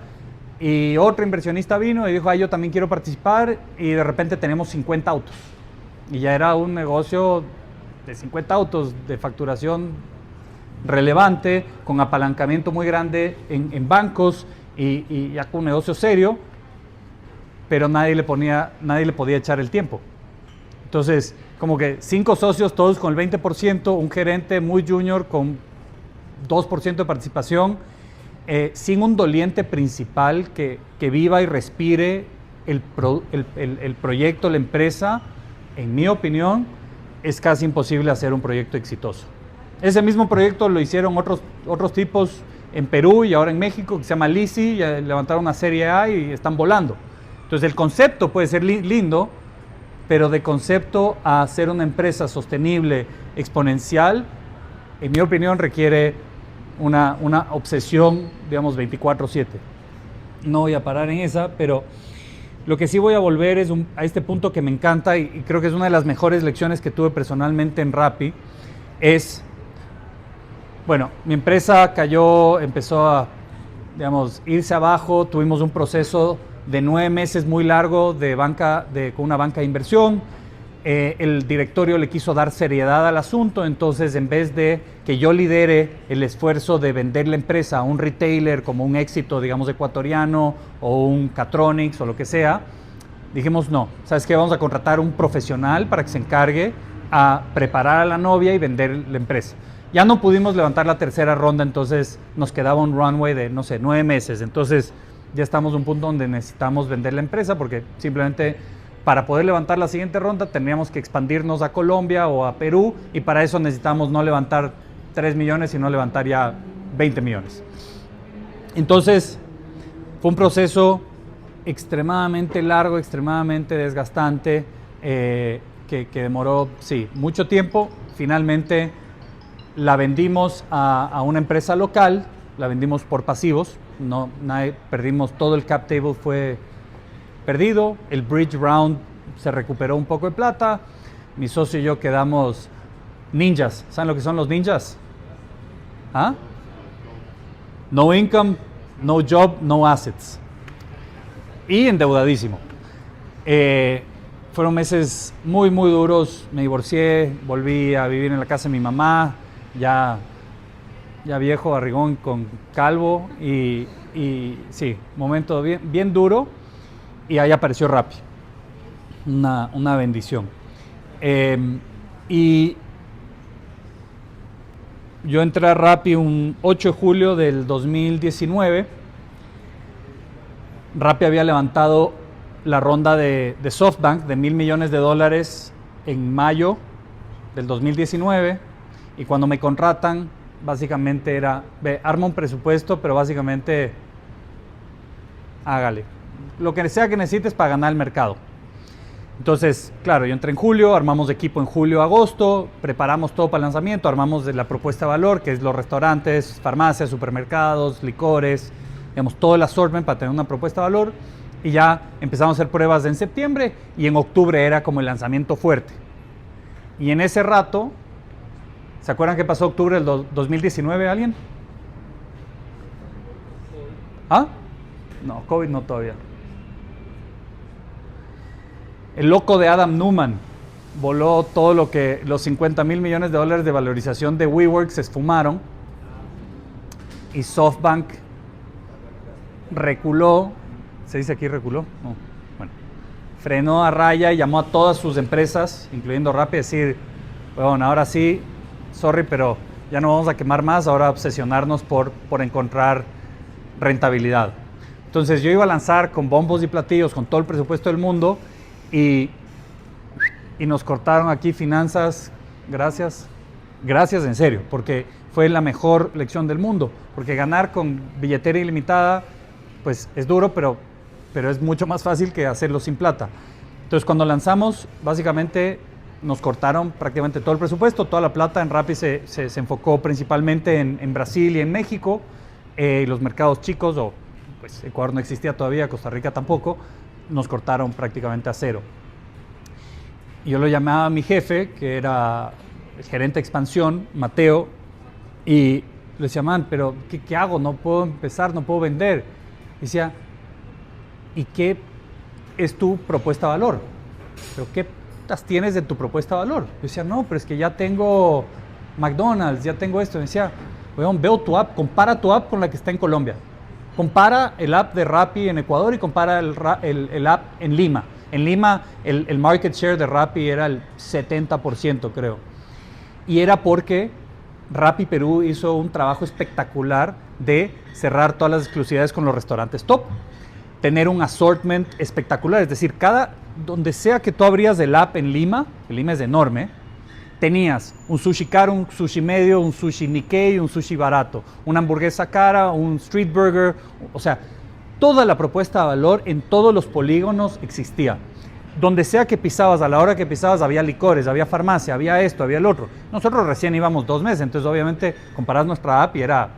Y otro inversionista vino y dijo, yo también quiero participar, y de repente tenemos 50 autos. Y ya era un negocio de 50 autos de facturación relevante, con apalancamiento muy grande en bancos y ya con un negocio serio, pero nadie le podía echar el tiempo. Entonces, como que 5 socios, todos con el 20%, un gerente muy junior con 2% de participación, sin un doliente principal que viva y respire el proyecto, la empresa, en mi opinión, es casi imposible hacer un proyecto exitoso. Ese mismo proyecto lo hicieron otros tipos en Perú y ahora en México, que se llama Lisi, ya levantaron una serie A y están volando. Entonces el concepto puede ser lindo, pero de concepto a ser una empresa sostenible, exponencial, en mi opinión requiere una obsesión, digamos, 24/7. No voy a parar en esa, pero lo que sí voy a volver es a este punto que me encanta y creo que es una de las mejores lecciones que tuve personalmente en Rappi, es, bueno, mi empresa empezó a, digamos, irse abajo, tuvimos un proceso de 9 meses muy largo con una banca de inversión. El directorio le quiso dar seriedad al asunto, entonces en vez de que yo lidere el esfuerzo de vender la empresa a un retailer como un Éxito, digamos, ecuatoriano o un Catronics o lo que sea, dijimos no, ¿sabes qué? Vamos a contratar un profesional para que se encargue a preparar a la novia y vender la empresa. Ya no pudimos levantar la tercera ronda, entonces nos quedaba un runway de, no sé, 9 meses, entonces ya estamos en un punto donde necesitamos vender la empresa porque simplemente para poder levantar la siguiente ronda tendríamos que expandirnos a Colombia o a Perú y para eso necesitamos no levantar 3 millones, sino levantar ya 20 millones. Entonces, fue un proceso extremadamente largo, extremadamente desgastante, que demoró, sí, mucho tiempo. Finalmente la vendimos a una empresa local, la vendimos por pasivos, perdimos todo el cap table, fue perdido, el bridge round se recuperó un poco de plata, mi socio y yo quedamos ninjas. ¿Saben lo que son los ninjas? ¿Ah? No income, no job, no assets. Y endeudadísimo. Fueron meses muy, muy duros. Me divorcié, volví a vivir en la casa de mi mamá, ya viejo, barrigón, con calvo. Y sí, momento bien duro. Y ahí apareció Rappi. Una bendición. Y yo entré a Rappi un 8 de julio del 2019. Rappi había levantado la ronda de SoftBank de $1,000 millones en mayo del 2019 y cuando me contratan básicamente era, arma un presupuesto, pero básicamente hágale lo que sea que necesites para ganar el mercado. Entonces, claro, yo entré en julio, armamos equipo en julio, agosto, preparamos todo para el lanzamiento, armamos la propuesta de valor, que es los restaurantes, farmacias, supermercados, licores, digamos, todo el assortment para tener una propuesta de valor. Y ya empezamos a hacer pruebas en septiembre y en octubre era como el lanzamiento fuerte. Y en ese rato, ¿se acuerdan qué pasó octubre del 2019 alguien? ¿Ah? No, COVID no todavía. El loco de Adam Neumann voló todo lo que los $50,000 millones de valorización de WeWork se esfumaron y SoftBank reculó. ¿Se dice aquí reculó? No. Bueno, frenó a raya y llamó a todas sus empresas, incluyendo Rappi, a decir, bueno, ahora sí, sorry, pero ya no vamos a quemar más, ahora obsesionarnos por encontrar rentabilidad. Entonces yo iba a lanzar con bombos y platillos, con todo el presupuesto del mundo, y nos cortaron aquí finanzas, gracias en serio, porque fue la mejor lección del mundo, porque ganar con billetera ilimitada, pues es duro, pero es mucho más fácil que hacerlo sin plata. Entonces cuando lanzamos, básicamente nos cortaron prácticamente todo el presupuesto, toda la plata en Rappi se enfocó principalmente en Brasil y en México, los mercados chicos, pues Ecuador no existía todavía, Costa Rica tampoco, nos cortaron prácticamente a cero. Y yo lo llamaba a mi jefe, que era el gerente de expansión, Mateo, y le decía, man, pero ¿qué hago? No puedo empezar, no puedo vender. Y decía, ¿y qué es tu propuesta de valor? ¿Pero qué tienes de tu propuesta de valor? Yo decía, no, pero es que ya tengo McDonald's, ya tengo esto. Y decía, weón, veo tu app, compara tu app con la que está en Colombia. Compara el app de Rappi en Ecuador y compara el app en Lima. En Lima el market share de Rappi era el 70%, creo. Y era porque Rappi Perú hizo un trabajo espectacular de cerrar todas las exclusividades con los restaurantes top. Tener un assortment espectacular. Es decir, donde sea que tú abrías el app en Lima es enorme, tenías un sushi caro, un sushi medio, un sushi Nikkei, un sushi barato, una hamburguesa cara, un street burger, o sea, toda la propuesta de valor en todos los polígonos existía. Donde sea que pisabas, a la hora que pisabas, había licores, había farmacia, había esto, había el otro. Nosotros recién íbamos 2 meses, entonces obviamente comparás nuestra app y daba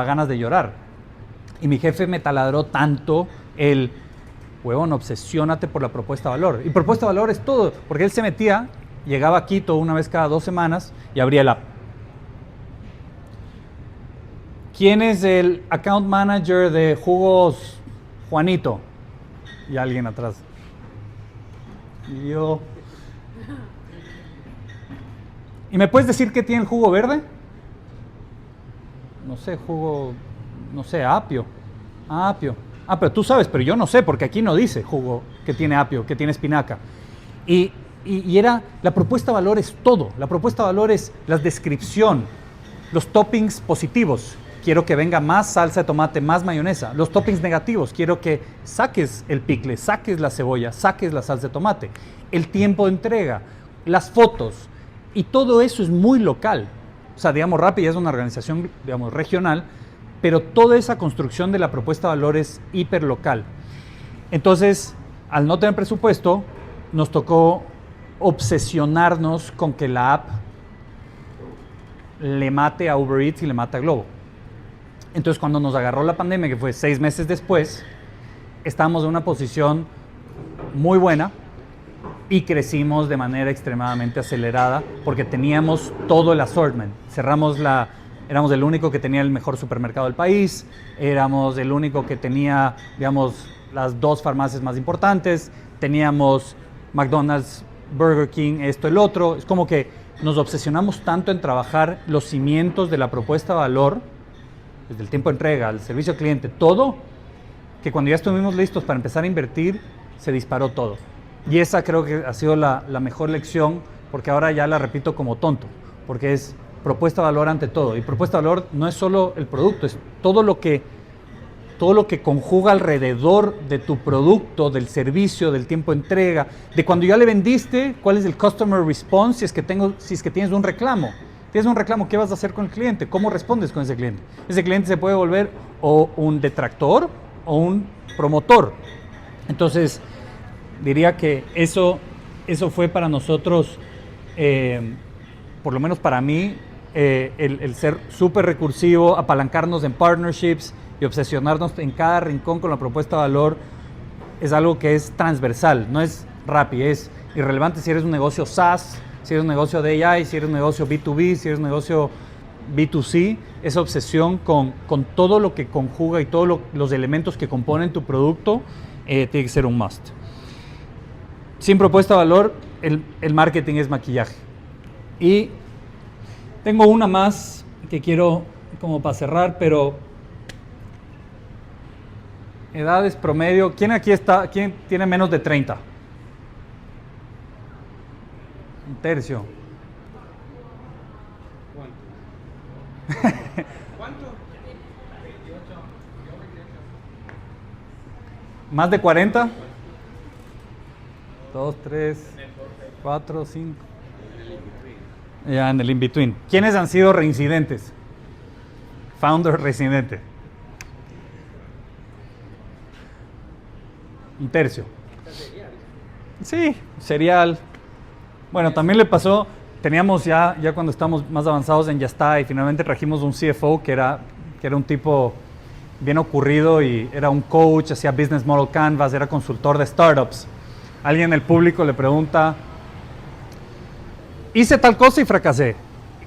ganas de llorar. Y mi jefe me taladró tanto huevón, obsesiónate por la propuesta de valor. Y propuesta de valor es todo, porque él se metía, llegaba a Quito una vez cada 2 semanas y abría el app. ¿Quién es el account manager de Jugos Juanito? Y alguien atrás. Y yo. ¿Y me puedes decir qué tiene el jugo verde? No sé, apio. Apio. Ah, pero tú sabes, pero yo no sé, porque aquí no dice jugo que tiene apio, que tiene espinaca. Y la propuesta de valor es todo. La propuesta de valor es la descripción, los toppings positivos. Quiero que venga más salsa de tomate, más mayonesa. Los toppings negativos, quiero que saques el pickle, saques la cebolla, saques la salsa de tomate. El tiempo de entrega, las fotos. Y todo eso es muy local. O sea, digamos, Rappi es una organización, digamos, regional, pero toda esa construcción de la propuesta de valor es hiperlocal. Entonces, al no tener presupuesto, nos tocó obsesionarnos con que la app le mate a Uber Eats y le mate a Globo. Entonces, cuando nos agarró la pandemia, que fue 6 meses después, estábamos en una posición muy buena y crecimos de manera extremadamente acelerada porque teníamos todo el assortment. Éramos el único que tenía el mejor supermercado del país, éramos el único que tenía, digamos, las 2 farmacias más importantes, teníamos McDonald's, Burger King, esto, el otro. Es como que nos obsesionamos tanto en trabajar los cimientos de la propuesta de valor, desde el tiempo de entrega, el servicio al cliente, todo, que cuando ya estuvimos listos para empezar a invertir, se disparó todo. Y esa creo que ha sido la mejor lección, porque ahora ya la repito como tonto, porque es propuesta de valor ante todo. Y propuesta de valor no es solo el producto, es todo lo que conjuga alrededor de tu producto, del servicio, del tiempo de entrega, de cuando ya le vendiste, cuál es el customer response si es que tienes un reclamo. Tienes un reclamo, ¿qué vas a hacer con el cliente? ¿Cómo respondes con ese cliente? Ese cliente se puede volver o un detractor o un promotor. Entonces, diría que eso fue para nosotros, por lo menos para mí, el ser súper recursivo, apalancarnos en partnerships y obsesionarnos en cada rincón con la propuesta de valor es algo que es transversal, no es Rappi, es irrelevante si eres un negocio SaaS, si eres un negocio de AI, si eres un negocio B2B, si eres un negocio B2C, esa obsesión con todo lo que conjuga y todos los elementos que componen tu producto tiene que ser un must. Sin propuesta de valor, el marketing es maquillaje. Y tengo una más que quiero como para cerrar, pero edades promedio. ¿Quién aquí está? ¿Quién tiene menos de 30? Un tercio. ¿Cuánto? ¿Más de 40? 2, 3, 4, 5. Ya en el in-between. ¿Quiénes han sido reincidentes? Founder residente. Un tercio. Sí, serial. Bueno, también le pasó, teníamos ya cuando estábamos más avanzados en Ya Está, y finalmente trajimos un CFO que era un tipo bien ocurrido y era un coach, hacía business model canvas, era consultor de startups. Alguien en el público le pregunta, hice tal cosa y fracasé,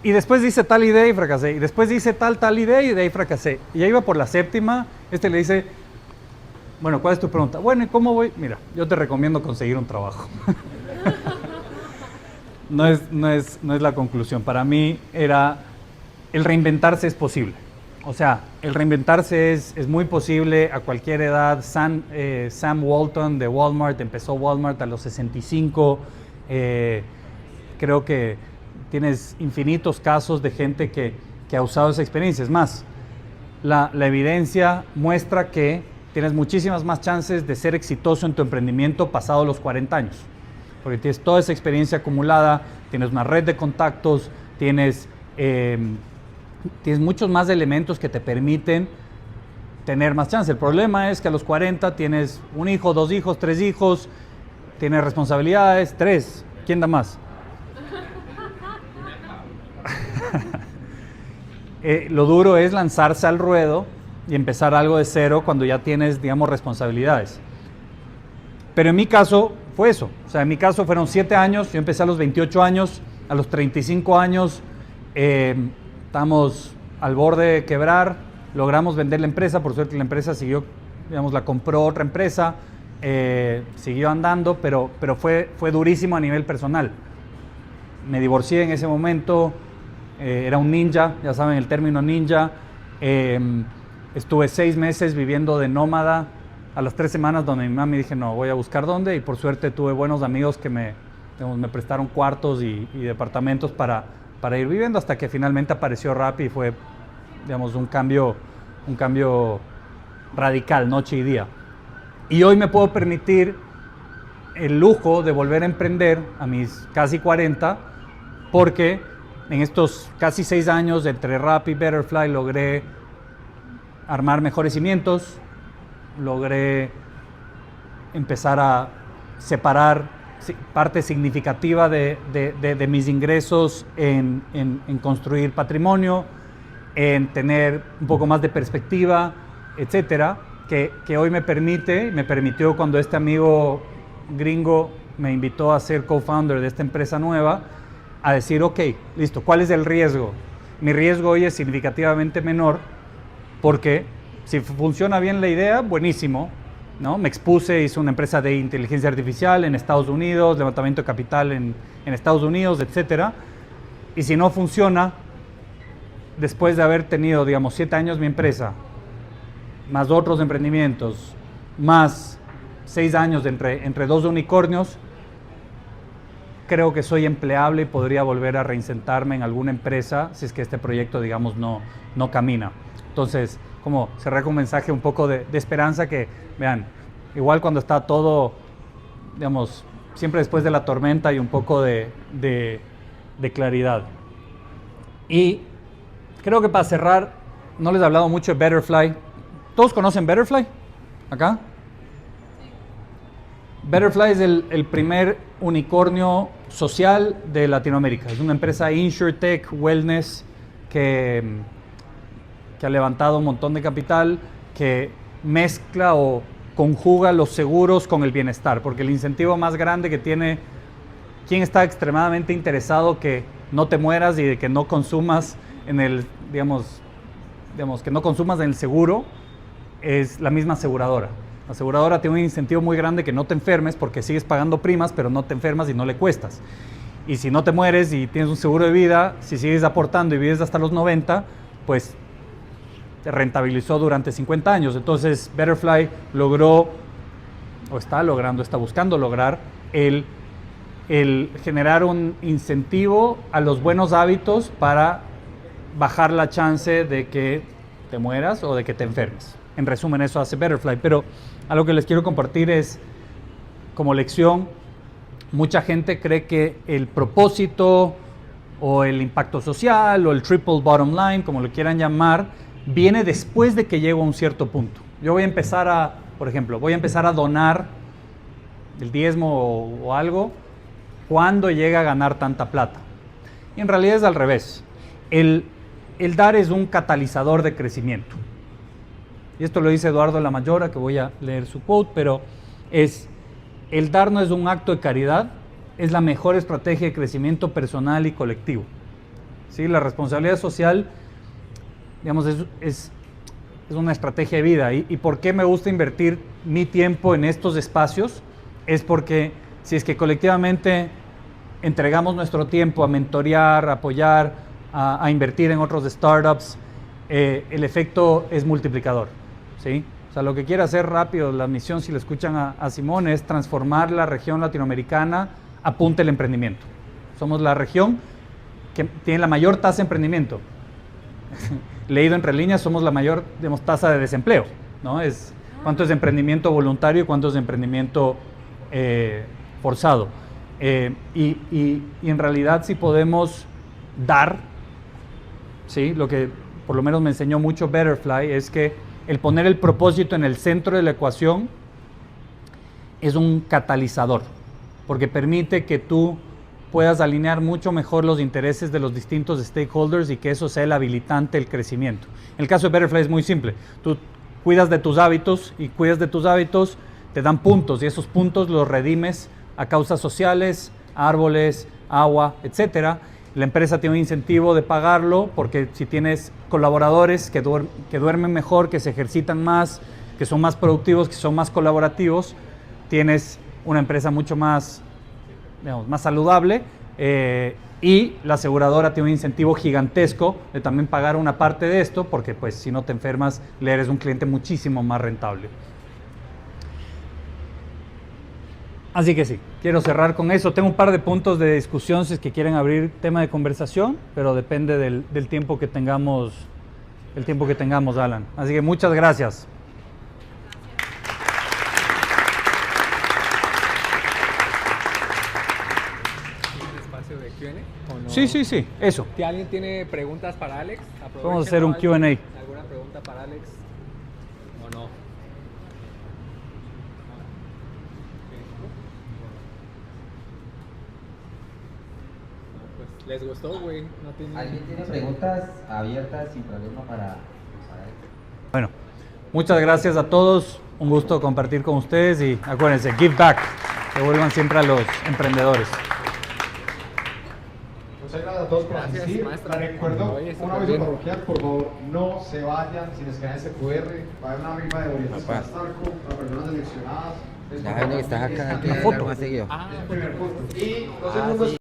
y después hice tal idea y fracasé, y después hice tal idea y de ahí fracasé. Y ya iba por la 7ª, le dice, bueno, ¿cuál es tu pregunta? Bueno, ¿y cómo voy? Mira, yo te recomiendo conseguir un trabajo. No es la conclusión. Para mí era, el reinventarse es posible. O sea, el reinventarse es muy posible a cualquier edad. Sam Walton de Walmart, empezó Walmart a los 65. Creo que tienes infinitos casos de gente que ha usado esa experiencia. Es más, la evidencia muestra que tienes muchísimas más chances de ser exitoso en tu emprendimiento pasado los 40 años. porque tienes toda esa experiencia acumulada, tienes una red de contactos, tienes muchos más elementos que te permiten tener más chance. El problema es que a los 40 tienes un hijo, 2 hijos, 3 hijos, tienes responsabilidades, 3. ¿Quién da más? Lo duro es lanzarse al ruedo y empezar algo de cero cuando ya tienes, digamos, responsabilidades. Pero en mi caso fue eso. O sea, en mi caso fueron 7 años. Yo empecé a los 28 años. A los 35 años estamos al borde de quebrar. Logramos vender la empresa. Por suerte la empresa siguió, digamos, la compró otra empresa. Siguió andando, pero fue durísimo a nivel personal. Me divorcié en ese momento. Era un ninja, ya saben el término ninja. Estuve 6 meses viviendo de nómada. A las 3 semanas donde mi mamá me dije, no, voy a buscar dónde, y por suerte tuve buenos amigos que me prestaron cuartos y departamentos para ir viviendo, hasta que finalmente apareció Rappi y fue, digamos, un cambio radical, noche y día. Y hoy me puedo permitir el lujo de volver a emprender a mis casi 40, porque en estos casi 6 años entre Rappi y Betterfly logré armar mejores cimientos, logré empezar a separar parte significativa de mis ingresos en construir patrimonio, en tener un poco más de perspectiva, etcétera, que hoy me permitió cuando este amigo gringo me invitó a ser co-founder de esta empresa nueva, a decir, ok, listo, ¿cuál es el riesgo? Mi riesgo hoy es significativamente menor, porque si funciona bien la idea, buenísimo, ¿no? Me expuse, hice una empresa de inteligencia artificial en Estados Unidos, levantamiento de capital en Estados Unidos, etcétera. Y si no funciona, después de haber tenido, digamos, 7 años mi empresa, más otros emprendimientos, más 6 años entre 2 unicornios, creo que soy empleable y podría volver a reinsentarme en alguna empresa si es que este proyecto, digamos, no camina. Entonces, como cerrar con un mensaje un poco de esperanza, que vean, igual cuando está todo, digamos, siempre después de la tormenta hay un poco de claridad. Y creo que para cerrar, no les he hablado mucho de Betterfly. ¿Todos conocen Betterfly? ¿Acá? Betterfly es el primer unicornio social de Latinoamérica. Es una empresa InsurTech, Wellness, que ha levantado un montón de capital, que mezcla o conjuga los seguros con el bienestar, porque el incentivo más grande que tiene quien está extremadamente interesado que no te mueras y de que no consumas en el, digamos que no consumas en el seguro, es la misma aseguradora. La aseguradora tiene un incentivo muy grande que no te enfermes, porque sigues pagando primas, pero no te enfermas y no le cuestas. Y si no te mueres y tienes un seguro de vida, si sigues aportando y vives hasta los 90, pues te rentabilizó durante 50 años. Entonces Betterfly logró, o está buscando lograr el generar un incentivo a los buenos hábitos para bajar la chance de que te mueras o de que te enfermes. En resumen, eso hace Betterfly. Pero algo que les quiero compartir es, como lección, mucha gente cree que el propósito o el impacto social o el triple bottom line, como lo quieran llamar, viene después de que llego a un cierto punto. Yo voy a empezar a donar el diezmo o algo cuando llega a ganar tanta plata. Y en realidad es al revés. El dar es un catalizador de crecimiento. Y esto lo dice Eduardo Lamayora, que voy a leer su quote, pero el dar no es un acto de caridad, es la mejor estrategia de crecimiento personal y colectivo. ¿Sí? La responsabilidad social, digamos, es una estrategia de vida. ¿Y por qué me gusta invertir mi tiempo en estos espacios? Es porque si es que colectivamente entregamos nuestro tiempo a mentorear, a apoyar, a invertir en otros startups, el efecto es multiplicador, ¿sí? O sea, lo que quiere hacer rápido, la misión, si le escuchan a Simón, es transformar la región latinoamericana a punta del emprendimiento. Somos la región que tiene la mayor tasa de emprendimiento. Leído entre líneas, somos la mayor, digamos, tasa de desempleo, ¿no? ¿Cuánto es de emprendimiento voluntario y cuánto es de emprendimiento forzado? Y en realidad si podemos dar, ¿sí? Lo que por lo menos me enseñó mucho Betterfly es que el poner el propósito en el centro de la ecuación es un catalizador, porque permite que tú puedas alinear mucho mejor los intereses de los distintos stakeholders y que eso sea el habilitante del crecimiento. En el caso de Betterfly es muy simple. Tú cuidas de tus hábitos y cuidas de tus hábitos, te dan puntos y esos puntos los redimes a causas sociales, árboles, agua, etcétera. La empresa tiene un incentivo de pagarlo porque si tienes colaboradores que duermen mejor, que se ejercitan más, que son más productivos, que son más colaborativos, tienes una empresa mucho más, digamos, más saludable, y la aseguradora tiene un incentivo gigantesco de también pagar una parte de esto porque pues si no te enfermas le eres un cliente muchísimo más rentable. Así que sí, quiero cerrar con eso. Tengo un par de puntos de discusión si es que quieren abrir tema de conversación, pero depende del tiempo que tengamos, Alan. Así que muchas gracias. Espacio de Q&A, ¿o no? Sí, eso. Si alguien tiene preguntas para Alex, Vamos a hacer un Q&A. ¿Alguna pregunta para Alex o no? Pues, ¿les gustó, güey? No tiene... ¿Alguien tiene preguntas abiertas sin problema para Bueno, muchas gracias a todos. Un gusto compartir con ustedes y acuérdense, give back. Devuelvan siempre a los emprendedores. Muchas gracias a todos por Gracias, asistir. maestro. Les recuerdo Oye, un súper aviso bien. parroquial, por favor, no se vayan sin escanear ese QR. Va a haber una rifa de boletos para Starco, para personas seleccionadas. Ya ven que estás acá, hay que Una foto. hablar más seguido. Es el primer punto. Y 2 Ah, segundos. sí.